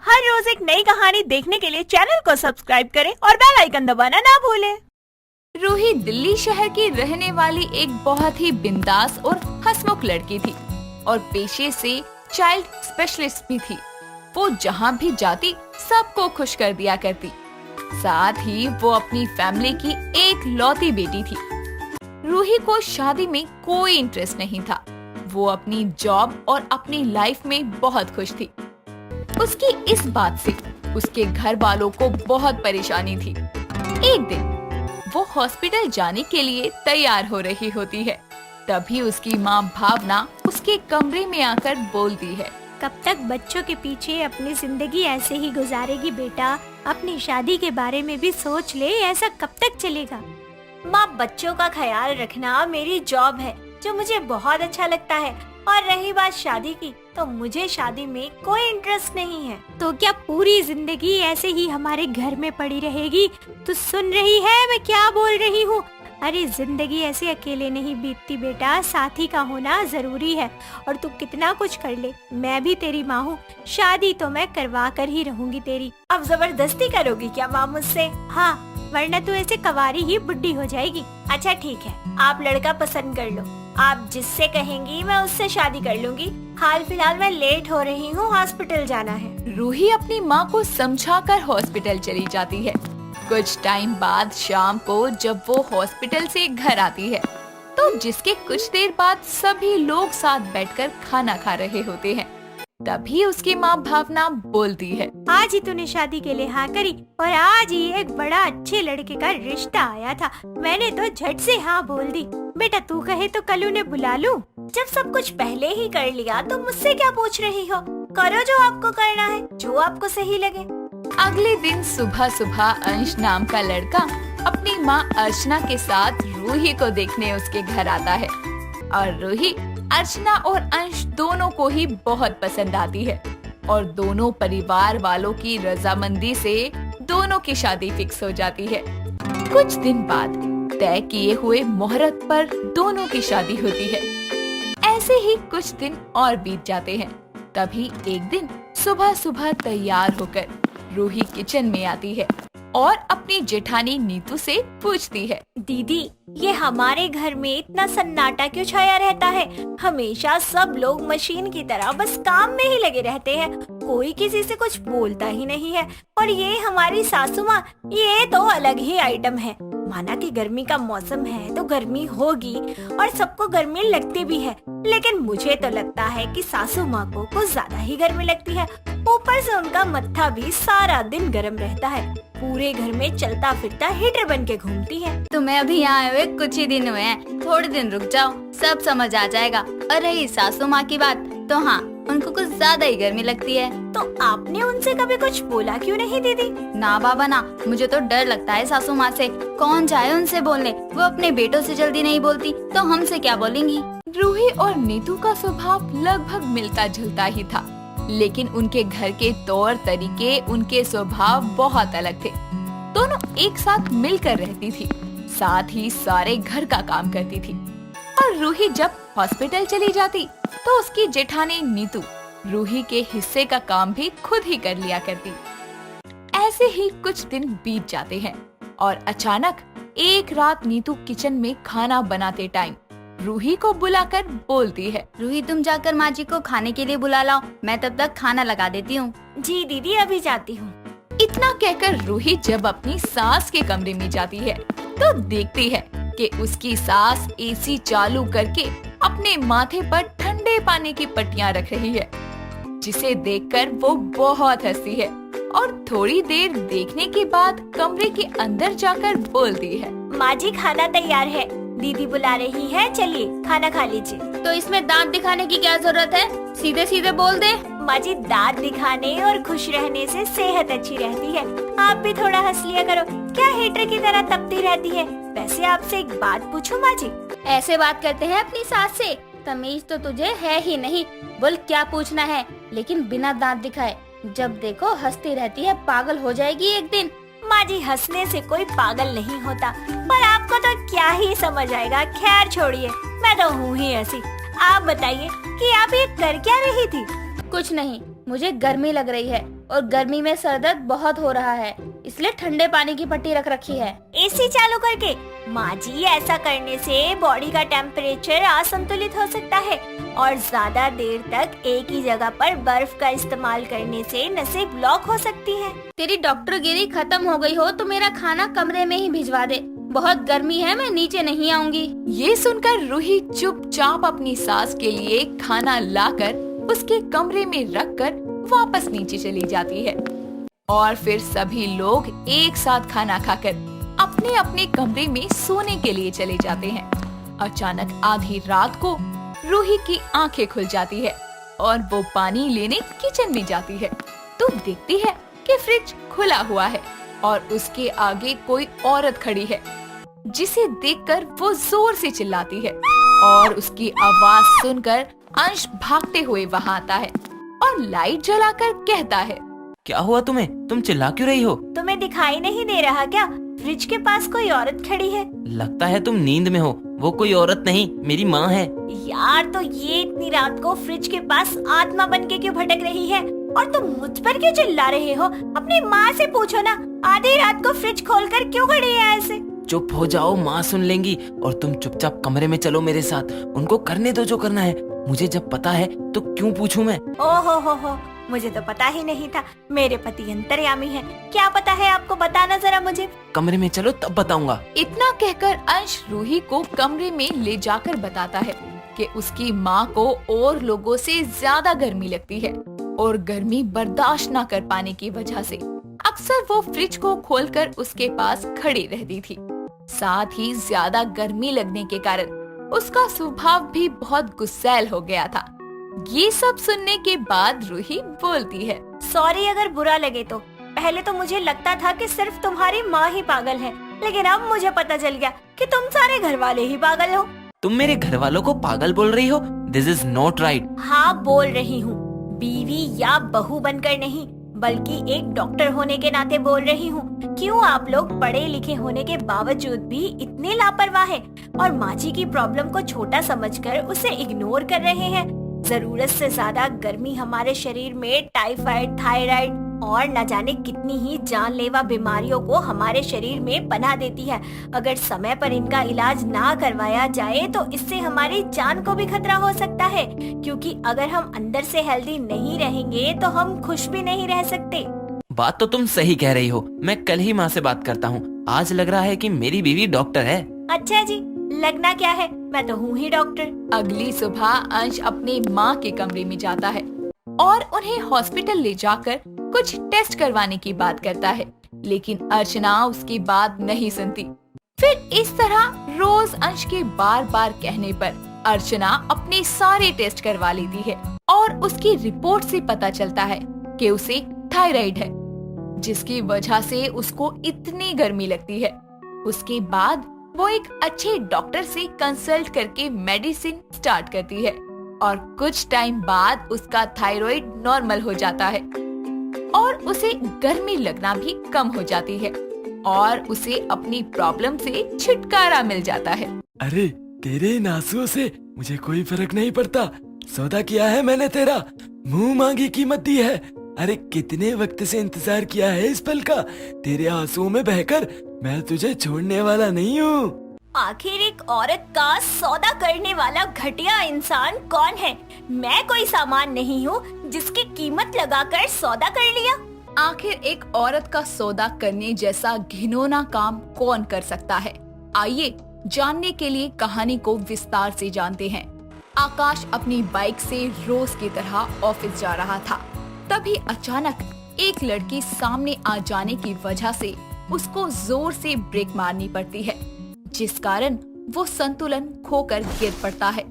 हर रोज एक नई कहानी देखने के लिए चैनल को सब्सक्राइब करें और बेल आइकन दबाना ना भूलें। रूही दिल्ली शहर की रहने वाली एक बहुत ही बिंदास और हंसमुख लड़की थी और पेशे से चाइल्ड स्पेशलिस्ट भी थी। वो जहाँ भी जाती सबको खुश कर दिया करती। साथ ही वो अपनी फैमिली की एक लौती बेटी थी। रूही को शादी में कोई इंटरेस्ट नहीं था। वो अपनी जॉब और अपनी लाइफ में बहुत खुश थी। उसकी इस बात से उसके घर वालों को बहुत परेशानी थी। एक दिन वो हॉस्पिटल जाने के लिए तैयार हो रही होती है, तभी उसकी माँ भावना उसके कमरे में आकर बोलती है, कब तक बच्चों के पीछे अपनी जिंदगी ऐसे ही गुजारेगी बेटा? अपनी शादी के बारे में भी सोच ले, ऐसा कब तक चलेगा? माँ, बच्चों का ख्याल रखना मेरी जॉब है जो मुझे बहुत अच्छा लगता है। और रही बात शादी की, तो मुझे शादी में कोई इंटरेस्ट नहीं है। तो क्या पूरी जिंदगी ऐसे ही हमारे घर में पड़ी रहेगी? तू सुन रही है मैं क्या बोल रही हूँ? अरे जिंदगी ऐसे अकेले नहीं बीतती बेटा, साथी का होना जरूरी है। और तू कितना कुछ कर ले, मैं भी तेरी माँ हूँ। शादी तो मैं करवा कर ही रहूंगी तेरी। अब जबरदस्ती करोगी क्या माँ मुझसे? हाँ, वरना तू ऐसे कवारी ही बुढ़ी हो जाएगी। अच्छा ठीक है, आप लड़का पसंद कर लो। आप जिससे कहेंगी मैं उससे शादी कर लूंगी। हाल फिलहाल मैं लेट हो रही हूँ, हॉस्पिटल जाना है। रूही अपनी माँ को समझाकर हॉस्पिटल चली जाती है। कुछ टाइम बाद शाम को जब वो हॉस्पिटल से घर आती है, तो जिसके कुछ देर बाद सभी लोग साथ बैठकर खाना खा रहे होते हैं, तभी उसकी माँ भावना बोलती है, आज ही तूने शादी के लिए हाँ करी और आज ही एक बड़ा अच्छे लड़के का रिश्ता आया था। मैंने तो झट से हाँ बोल दी। बेटा तू कहे तो कल उन्हें बुला लूं। जब सब कुछ पहले ही कर लिया तो मुझसे क्या पूछ रही हो? करो जो आपको करना है, जो आपको सही लगे। अगले दिन सुबह सुबह अंश नाम का लड़का अपनी माँ अर्चना के साथ रूही को देखने उसके घर आता है और रूही अर्चना और अंश दोनों को ही बहुत पसंद आती है और दोनों परिवार वालों की रजामंदी से दोनों की शादी फिक्स हो जाती है। कुछ दिन बाद तय किए हुए मुहूर्त पर दोनों की शादी होती है। ऐसे ही कुछ दिन और बीत जाते हैं। तभी एक दिन सुबह सुबह तैयार होकर रूही किचन में आती है और अपनी जेठानी नीतू से पूछती है, दीदी ये हमारे घर में इतना सन्नाटा क्यों छाया रहता है? हमेशा सब लोग मशीन की तरह बस काम में ही लगे रहते हैं, कोई किसी से कुछ बोलता ही नहीं है। और ये हमारी सासू माँ, ये तो अलग ही आइटम है। माना कि गर्मी का मौसम है तो गर्मी होगी और सबको गर्मी लगती भी है, लेकिन मुझे तो लगता है कि सासू माँ को कुछ ज्यादा ही गर्मी लगती है। ऊपर से उनका मत्था भी सारा दिन गर्म रहता है। पूरे घर में चलता फिरता हीटर बन के घूमती है। तुम्हें अभी यहाँ आए हुए कुछ ही दिन हुए हैं, थोड़े दिन रुक जाओ, सब समझ आ जाएगा। और रही सासू माँ की बात, तो हाँ उनको कुछ ज्यादा ही गर्मी लगती है। तो आपने उनसे कभी कुछ बोला क्यों नहीं दीदी? ना बाबा ना, मुझे तो डर लगता है सासू माँ से। कौन जाए उनसे बोलने, वो अपने बेटों से जल्दी नहीं बोलती, तो हमसे क्या बोलेंगी। रूही और नीतू का स्वभाव लगभग मिलता जुलता ही था, लेकिन उनके घर के तौर तरीके, उनके स्वभाव बहुत अलग थे। दोनों एक साथ मिलकर रहती थी, साथ ही सारे घर का काम करती थी। और रूही जब हॉस्पिटल चली जाती तो उसकी जेठानी नीतू रूही के हिस्से का काम भी खुद ही कर लिया करती। ऐसे ही कुछ दिन बीत जाते हैं और अचानक एक रात नीतू किचन में खाना बनाते टाइम रूही को बुलाकर बोलती है, रूही तुम जाकर माँ जी को खाने के लिए बुला लाओ, मैं तब तक खाना लगा देती हूँ। जी दीदी अभी जाती हूँ। इतना कहकर रूही जब अपनी सास के कमरे में जाती है तो देखती है कि उसकी सास एसी चालू करके अपने माथे पर ठंडे पानी की पट्टियां रख रही है, जिसे देखकर वो बहुत हंसती है और थोड़ी देर देखने के बाद कमरे के अंदर जाकर बोलती है, माँ जी खाना तैयार है, दीदी बुला रही है, चलिए खाना खा लीजिए। तो इसमें दांत दिखाने की क्या जरूरत है, सीधे सीधे बोल दे। माँ जी दांत दिखाने और खुश रहने से सेहत अच्छी रहती है। आप भी थोड़ा हंस लिया करो, क्या हीटर की तरह तपती रहती है। वैसे आपसे एक बात पूछूं माँ जी? ऐसे बात करते हैं अपनी सास से? तमीज तो तुझे है ही नहीं। बोल क्या पूछना है, लेकिन बिना दांत दिखाए। जब देखो हंसती रहती है, पागल हो जाएगी एक दिन। माँ जी हंसने से कोई पागल नहीं होता, पर आपको तो क्या ही समझ आएगा। खैर छोड़िए, मैं तो हूँ ही ऐसी। आप बताइए कि आप ये कर क्या रही थी? कुछ नहीं, मुझे गर्मी लग रही है और गर्मी में सर दर्द बहुत हो रहा है, इसलिए ठंडे पानी की पट्टी रख रखी है। एसी चालू करके? माँ जी, ऐसा करने से बॉडी का टेम्परेचर असंतुलित हो सकता है और ज्यादा देर तक एक ही जगह पर बर्फ का इस्तेमाल करने से नसें ब्लॉक हो सकती हैं। तेरी डॉक्टरगिरी खत्म हो गई हो तो मेरा खाना कमरे में ही भिजवा दे, बहुत गर्मी है, मैं नीचे नहीं आऊंगी। ये सुनकर रूही चुपचाप अपनी सास के लिए खाना लाकर उसके कमरे में रखकर वापस नीचे चली जाती है और फिर सभी लोग एक साथ खाना खाकर अपने अपने कमरे में सोने के लिए चले जाते हैं। अचानक आधी रात को रूही की आंखें खुल जाती है और वो पानी लेने किचन में जाती है तो देखती है कि फ्रिज खुला हुआ है और उसके आगे कोई औरत खड़ी है, जिसे देखकर वो जोर से चिल्लाती है और उसकी आवाज सुनकर अंश भागते हुए वहाँ आता है और लाइट जलाकर कहता है, क्या हुआ तुम्हें? तुम चिल्ला क्यों रही हो? तुम्हें दिखाई नहीं दे रहा क्या? फ्रिज के पास कोई औरत खड़ी है। लगता है तुम नींद में हो। वो कोई औरत नहीं, मेरी माँ है। यार, तो ये इतनी रात को फ्रिज के पास आत्मा बन के क्यों भटक रही है और तुम मुझ पर क्यों चिल्ला रहे हो? अपनी माँ से पूछो ना, आधी रात को फ्रिज खोलकर क्यों खड़ी है ऐसे? चुप हो जाओ, माँ सुन लेंगी। और तुम चुपचाप कमरे में चलो मेरे साथ, उनको करने दो जो करना है। मुझे जब पता है तो क्यों पूछूं मैं? ओहो हो, मुझे तो पता ही नहीं था। मेरे पति अंतर्यामी हैं। क्या पता है आपको? बताना जरा मुझे। कमरे में चलो तब बताऊंगा। इतना कहकर अंश रूही को कमरे में ले जाकर बताता है कि उसकी माँ को और लोगों से ज्यादा गर्मी लगती है और गर्मी बर्दाश्त न कर पाने की वजह से अक्सर वो फ्रिज को खोलकर उसके पास खड़ी रहती थी। साथ ही ज्यादा गर्मी लगने के कारण उसका स्वभाव भी बहुत गुस्सैल हो गया था। ये सब सुनने के बाद रूही बोलती है, सॉरी अगर बुरा लगे तो। पहले तो मुझे लगता था कि सिर्फ तुम्हारी माँ ही पागल है, लेकिन अब मुझे पता चल गया कि तुम सारे घर वाले ही पागल हो। तुम मेरे घर वालों को पागल बोल रही हो? This is not right. हाँ, बोल रही हूँ। बीवी या बहू बनकर नहीं, बल्कि एक डॉक्टर होने के नाते बोल रही हूँ। क्यों आप लोग पढ़े लिखे होने के बावजूद भी इतने लापरवाह हैं और माँ जी की प्रॉब्लम को छोटा समझकर उसे इग्नोर कर रहे हैं। जरूरत से ज्यादा गर्मी हमारे शरीर में टाइफाइड, थायराइड और न जाने कितनी ही जानलेवा बीमारियों को हमारे शरीर में पनह देती है। अगर समय पर इनका इलाज ना करवाया जाए तो इससे हमारी जान को भी खतरा हो सकता है, क्योंकि अगर हम अंदर से हेल्दी नहीं रहेंगे तो हम खुश भी नहीं रह सकते। बात तो तुम सही कह रही हो। मैं कल ही माँ से बात करता हूँ। आज लग रहा है कि मेरी बीवी डॉक्टर है। अच्छा जी, लगना क्या है, मैं तो हूँ ही डॉक्टर। अगली सुबह अंश अपने माँ के कमरे में जाता है और उन्हें हॉस्पिटल ले जाकर कुछ टेस्ट करवाने की बात करता है, लेकिन अर्चना उसकी बात नहीं सुनती। फिर इस तरह रोज अंश के बार बार कहने पर अर्चना अपने सारे टेस्ट करवा लेती है और उसकी रिपोर्ट से पता चलता है कि उसे थायराइड है, जिसकी वजह से उसको इतनी गर्मी लगती है। उसके बाद वो एक अच्छे डॉक्टर से कंसल्ट करके मेडिसिन स्टार्ट करती है और कुछ टाइम बाद उसका थायराइड नॉर्मल हो जाता है और उसे गर्मी लगना भी कम हो जाती है और उसे अपनी प्रॉब्लम से छुटकारा मिल जाता है। अरे तेरे इन आंसुओं से मुझे कोई फर्क नहीं पड़ता। सौदा किया है मैंने तेरा, मुंह मांगी कीमत दी है। अरे कितने वक्त से इंतजार किया है इस पल का। तेरे आंसुओं में बहकर मैं तुझे छोड़ने वाला नहीं हूँ। आखिर एक औरत का सौदा करने वाला घटिया इंसान कौन है? मैं कोई सामान नहीं हूँ जिसकी कीमत लगाकर सौदा कर लिया। आखिर एक औरत का सौदा करने जैसा घिनौना काम कौन कर सकता है? आइए जानने के लिए कहानी को विस्तार से जानते हैं। आकाश अपनी बाइक से रोज की तरह ऑफिस जा रहा था। तभी अचानक एक लड़की सामने आ जाने की वजह से उसको जोर से ब्रेक मारनी पड़ती है, जिस कारण वो संतुलन खोकर गिर पड़ता है।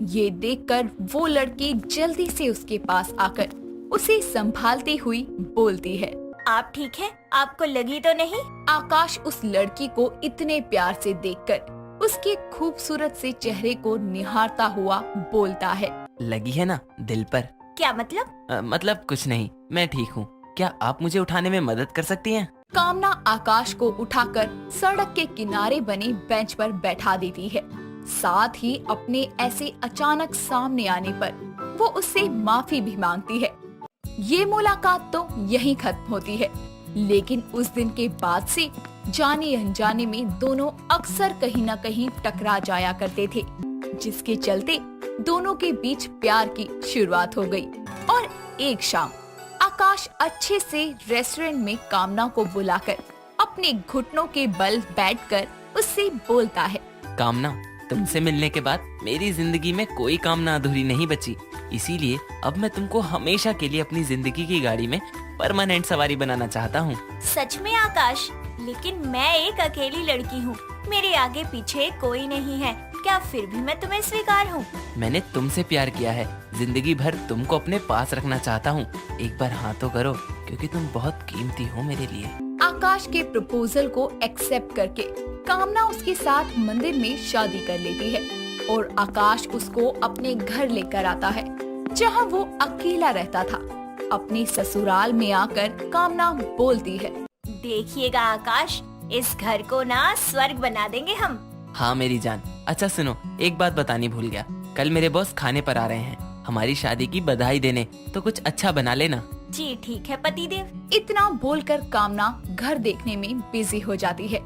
ये देखकर वो लड़की जल्दी से उसके पास आकर उसे संभालती हुई बोलती है, आप ठीक हैं? आपको लगी तो नहीं? आकाश उस लड़की को इतने प्यार से देखकर उसके खूबसूरत से चेहरे को निहारता हुआ बोलता है, लगी है ना दिल पर? क्या मतलब? मतलब कुछ नहीं, मैं ठीक हूँ। क्या आप मुझे उठाने में मदद कर सकती हैं? कामना आकाश को उठाकर सड़क के किनारे बने बेंच पर बैठा देती है। साथ ही अपने ऐसे अचानक सामने आने पर वो उससे माफी भी मांगती है। ये मुलाकात तो यहीं खत्म होती है, लेकिन उस दिन के बाद से जाने अनजाने में दोनों अक्सर कहीं न कहीं टकरा जाया करते थे, जिसके चलते दोनों के बीच प्यार की शुरुआत हो गई। और एक शाम आकाश अच्छे से रेस्टोरेंट में कामना को बुलाकर अपने घुटनों के बल बैठकर उससे बोलता है, कामना, तुमसे मिलने के बाद मेरी जिंदगी में कोई कामना अधूरी नहीं बची, इसीलिए अब मैं तुमको हमेशा के लिए अपनी जिंदगी की गाड़ी में परमानेंट सवारी बनाना चाहता हूँ। सच में आकाश, लेकिन मैं एक अकेली लड़की हूँ, मेरे आगे पीछे कोई नहीं है, क्या फिर भी मैं तुम्हें स्वीकार हूँ? मैंने तुमसे प्यार किया है, जिंदगी भर तुमको अपने पास रखना चाहता हूँ, एक बार हाँ तो करो, क्योंकि तुम बहुत कीमती हो मेरे लिए। आकाश के प्रपोजल को एक्सेप्ट करके कामना उसके साथ मंदिर में शादी कर लेती है और आकाश उसको अपने घर लेकर आता है, जहाँ वो अकेला रहता था। अपने ससुराल में आकर कामना बोलती है, देखिएगा आकाश, इस घर को ना स्वर्ग बना देंगे हम। हाँ मेरी जान। अच्छा सुनो, एक बात बतानी भूल गया, कल मेरे बॉस खाने पर आ रहे हैं, हमारी शादी की बधाई देने, तो कुछ अच्छा बना लेना। जी ठीक है पतिदेव। इतना बोलकर कामना घर देखने में बिजी हो जाती है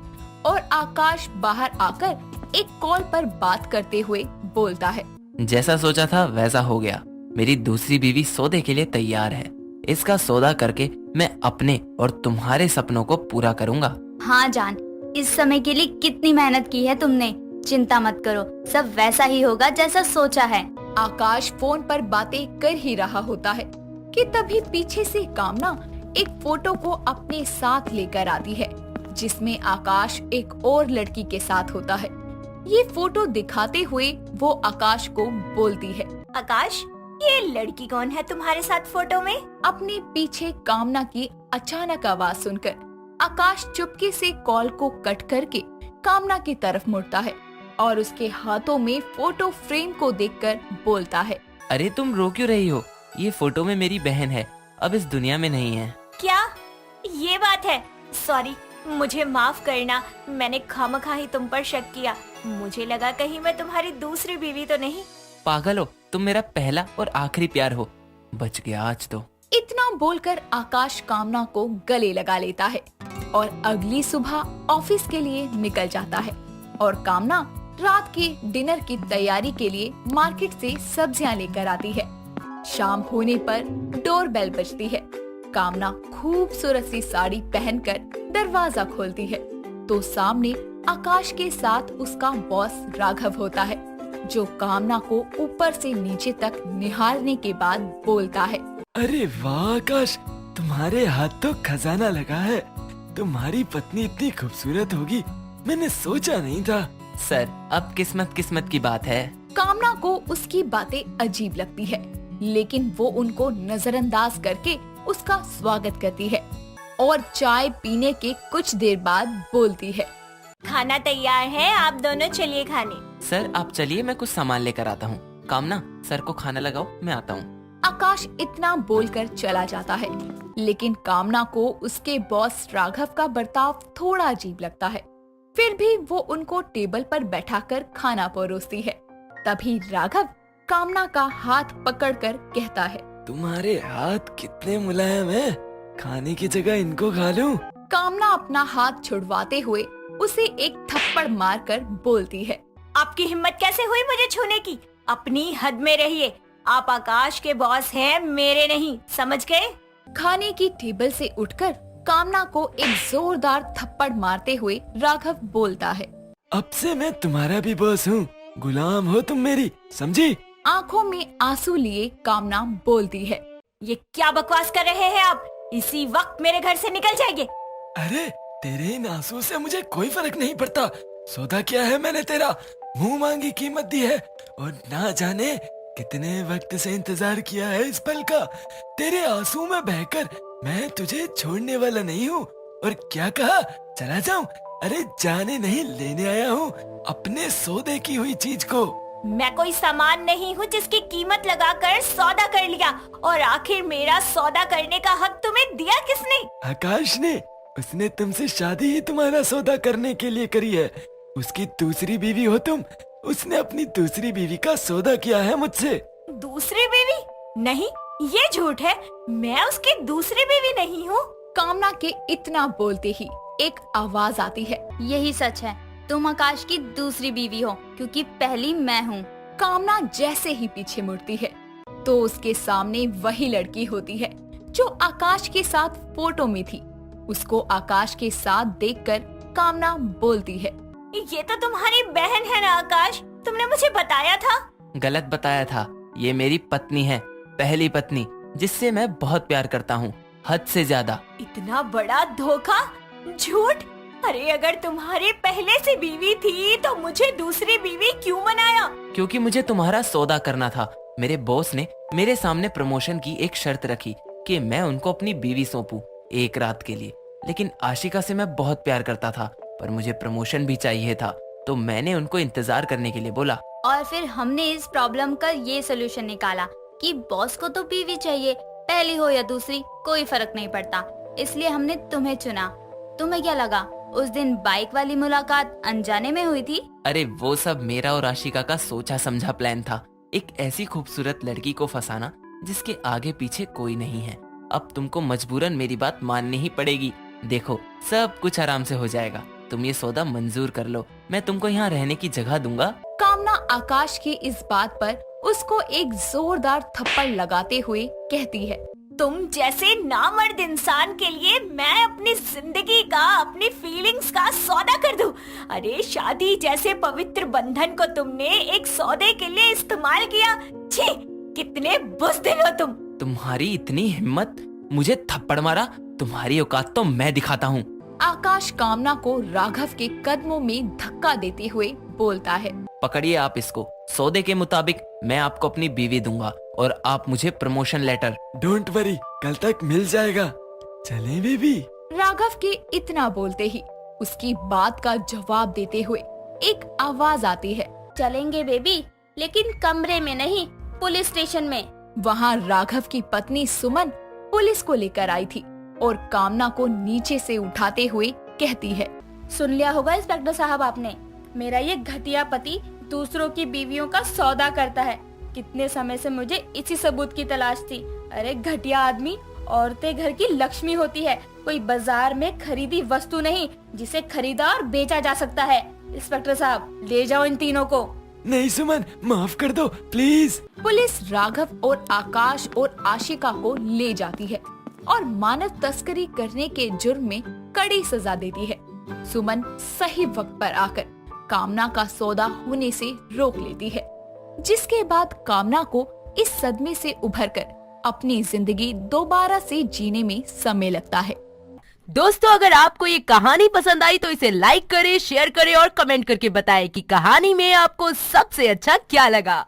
और आकाश बाहर आकर एक कॉल पर बात करते हुए बोलता है, जैसा सोचा था वैसा हो गया, मेरी दूसरी बीवी सौदे के लिए तैयार है, इसका सौदा करके मैं अपने और तुम्हारे सपनों को पूरा करूंगा। हाँ जान, इस समय के लिए कितनी मेहनत की है तुमने, चिंता मत करो, सब वैसा ही होगा जैसा सोचा है। आकाश फोन पर बातें कर ही रहा होता है कि तभी पीछे से कामना एक फोटो को अपने साथ लेकर आती है, जिसमें आकाश एक और लड़की के साथ होता है। ये फोटो दिखाते हुए वो आकाश को बोलती है, आकाश, ये लड़की कौन है तुम्हारे साथ फोटो में? अपने पीछे कामना की अचानक आवाज सुनकर आकाश चुपके से कॉल को कट करके कामना की तरफ मुड़ता है और उसके हाथों में फोटो फ्रेम को देखकर बोलता है, अरे तुम रो क्यों रही हो, ये फोटो में मेरी बहन है, अब इस दुनिया में नहीं है। क्या ये बात है? सॉरी, मुझे माफ करना, मैंने खामखा ही तुम पर शक किया, मुझे लगा कहीं मैं तुम्हारी दूसरी बीवी तो नहीं। पागल हो, तुम मेरा पहला और आखिरी प्यार हो, बच गया आज तो। इतना बोलकर आकाश कामना को गले लगा लेता है और अगली सुबह ऑफिस के लिए निकल जाता है और कामना रात के डिनर की तैयारी के लिए मार्केट से सब्जियां लेकर आती है। शाम होने पर डोर बेल बजती है। कामना खूबसूरत सी साड़ी पहनकर दरवाजा खोलती है तो सामने आकाश के साथ उसका बॉस राघव होता है, जो कामना को ऊपर से नीचे तक निहारने के बाद बोलता है, अरे वाह आकाश, तुम्हारे हाथ तो खजाना लगा है, तुम्हारी पत्नी इतनी खूबसूरत होगी, मैंने सोचा नहीं था। सर, अब किस्मत किस्मत की बात है। कामना को उसकी बातें अजीब लगती है, लेकिन वो उनको नजरअंदाज करके उसका स्वागत करती है और चाय पीने के कुछ देर बाद बोलती है, खाना तैयार है, आप दोनों चलिए खाने। सर आप चलिए, मैं कुछ सामान लेकर आता हूँ। कामना, सर को खाना लगाओ, मैं आता हूँ। आकाश इतना बोलकर चला जाता है, लेकिन कामना को उसके बॉस राघव का बर्ताव थोड़ा अजीब लगता है। फिर भी वो उनको टेबल पर बैठाकर खाना परोसती है। तभी राघव कामना का हाथ पकड़कर कहता है, तुम्हारे हाथ कितने मुलायम हैं, खाने की जगह इनको खा लूं। कामना अपना हाथ छुड़वाते हुए उसे एक थप्पड़ मारकर बोलती है, आपकी हिम्मत कैसे हुई मुझे छूने की? अपनी हद में रहिए, आप आकाश के बॉस हैं, मेरे नहीं, समझ गए? खाने की टेबल से उठकर कामना को एक जोरदार थप्पड़ मारते हुए राघव बोलता है, अब से मैं तुम्हारा भी बॉस हूँ, गुलाम हो तुम मेरी, समझी? आंखों में आंसू लिए कामना बोलती है, ये क्या बकवास कर रहे हैं आप? इसी वक्त मेरे घर से निकल जाइए। अरे तेरे इन आंसू से मुझे कोई फर्क नहीं पड़ता, सौदा किया है मैंने तेरा, मुंह मांगी कीमत दी है और ना जाने कितने वक्त से इंतजार किया है इस पल का। तेरे आंसू में बहकर मैं तुझे छोड़ने वाला नहीं हूँ। और क्या कहा, चला जाऊं? अरे जाने नहीं, लेने आया हूँ अपने सौदे की हुई चीज को। मैं कोई सामान नहीं हूँ जिसकी कीमत लगाकर सौदा कर लिया, और आखिर मेरा सौदा करने का हक तुम्हें दिया किसने? आकाश ने, उसने तुमसे शादी ही तुम्हारा सौदा करने के लिए करी है। उसकी दूसरी बीवी हो तुम, उसने अपनी दूसरी बीवी का सौदा किया है मुझसे। दूसरी बीवी? नहीं, ये झूठ है। मैं उसकी दूसरी बीवी नहीं हूँ। कामना के इतना बोलते ही एक आवाज आती है। यही सच है, तुम आकाश की दूसरी बीवी हो, क्योंकि पहली मैं हूँ। कामना जैसे ही पीछे मुड़ती है तो उसके सामने वही लड़की होती है जो आकाश के साथ फोटो में थी। उसको आकाश के साथ देखकर कामना बोलती है, ये तो तुम्हारी बहन है ना आकाश, तुमने मुझे बताया था। गलत बताया था, ये मेरी पत्नी है, पहली पत्नी, जिससे मैं बहुत प्यार करता हूँ, हद से ज्यादा। इतना बड़ा धोखा, झूठ। अरे अगर तुम्हारी पहले से बीवी थी तो मुझे दूसरी बीवी क्यों बनाया? क्योंकि मुझे तुम्हारा सौदा करना था। मेरे बॉस ने मेरे सामने प्रमोशन की एक शर्त रखी कि मैं उनको अपनी बीवी सौंपूं एक रात के लिए। लेकिन आशिका से मैं बहुत प्यार करता था, पर मुझे प्रमोशन भी चाहिए था, तो मैंने उनको इंतजार करने के लिए बोला। और फिर हमने इस प्रॉब्लम का ये सोल्यूशन निकाला कि बॉस को तो बीवी चाहिए, पहली हो या दूसरी कोई फर्क नहीं पड़ता, इसलिए हमने तुम्हें चुना। तुम्हें क्या लगा उस दिन बाइक वाली मुलाकात अनजाने में हुई थी? अरे वो सब मेरा और आशिका का सोचा समझा प्लान था, एक ऐसी खूबसूरत लड़की को फंसाना जिसके आगे पीछे कोई नहीं है। अब तुमको मजबूरन मेरी बात माननी ही पड़ेगी। देखो सब कुछ आराम से हो जाएगा, तुम ये सौदा मंजूर कर लो, मैं तुमको यहाँ रहने की जगह दूंगा। कामना आकाश की इस बात पर उसको एक जोरदार थप्पड़ लगाते हुए कहती है, तुम जैसे नामर्द इंसान के लिए मैं अपनी जिंदगी का, अपनी फीलिंग्स का सौदा कर दूं? अरे शादी जैसे पवित्र बंधन को तुमने एक सौदे के लिए इस्तेमाल किया। छी, कितने बुज़दिल हो तुम। तुम्हारी इतनी हिम्मत, मुझे थप्पड़ मारा? तुम्हारी औकात तो मैं दिखाता हूँ। आकाश कामना को राघव के कदमों में धक्का देते हुए बोलता है, पकड़िए आप इसको, सौदे के मुताबिक मैं आपको अपनी बीवी दूंगा और आप मुझे प्रमोशन लेटर। डोंट वरी, कल तक मिल जाएगा। चलें बेबी? राघव के इतना बोलते ही उसकी बात का जवाब देते हुए एक आवाज आती है, चलेंगे बेबी, लेकिन कमरे में नहीं, पुलिस स्टेशन में। वहाँ राघव की पत्नी सुमन पुलिस को लेकर आई थी और कामना को नीचे से उठाते हुए कहती है, सुन लिया होगा इंस्पेक्टर साहब आपने, मेरा ये घटिया पति दूसरों की बीवियों का सौदा करता है। कितने समय से मुझे इसी सबूत की तलाश थी। अरे घटिया आदमी, औरतें घर की लक्ष्मी होती है, कोई बाजार में खरीदी वस्तु नहीं जिसे खरीदा और बेचा जा सकता है। इंस्पेक्टर साहब ले जाओ इन तीनों को। नहीं सुमन, माफ कर दो प्लीज। पुलिस राघव और आकाश और आशिका को ले जाती है और मानव तस्करी करने के जुर्म में कड़ी सजा देती है। सुमन सही वक्त पर आकर कामना का सौदा होने से रोक लेती है, जिसके बाद कामना को इस सदमे से उभरकर अपनी जिंदगी दोबारा से जीने में समय लगता है। दोस्तों, अगर आपको ये कहानी पसंद आई तो इसे लाइक करें, शेयर करें और कमेंट करके बताएं कि कहानी में आपको सबसे अच्छा क्या लगा।